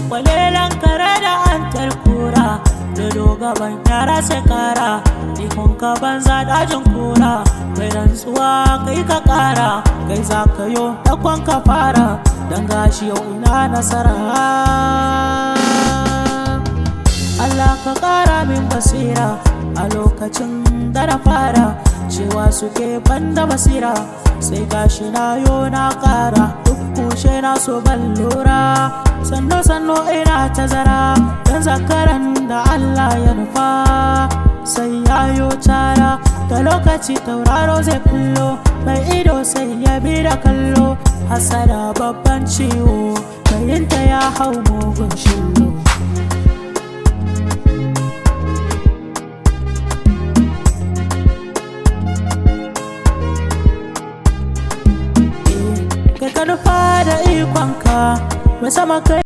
kwalelan kare da antar kura, dodo gaban yara sai kara, ikon ka banza dajin kura, kai rantsuwa kai ka kara, kai za ka yo dakon ka fara, dan gashi yau ina nasara. Allah ka kara min basira a lokacin da na fara, cewa suke banda basira, sai gashi na yo na kara, duk kushe na so ban lura, sannu sannu ina tazara, dan zakaran da Allah ya nufa sai yayo tara, da lokaci tauraro zai kullo, mai ido sai ya bi da kallo, hasada babban ciwo, kayinta ya hau mugun shillo. Kai ka nufa da ikonka, mai sama kai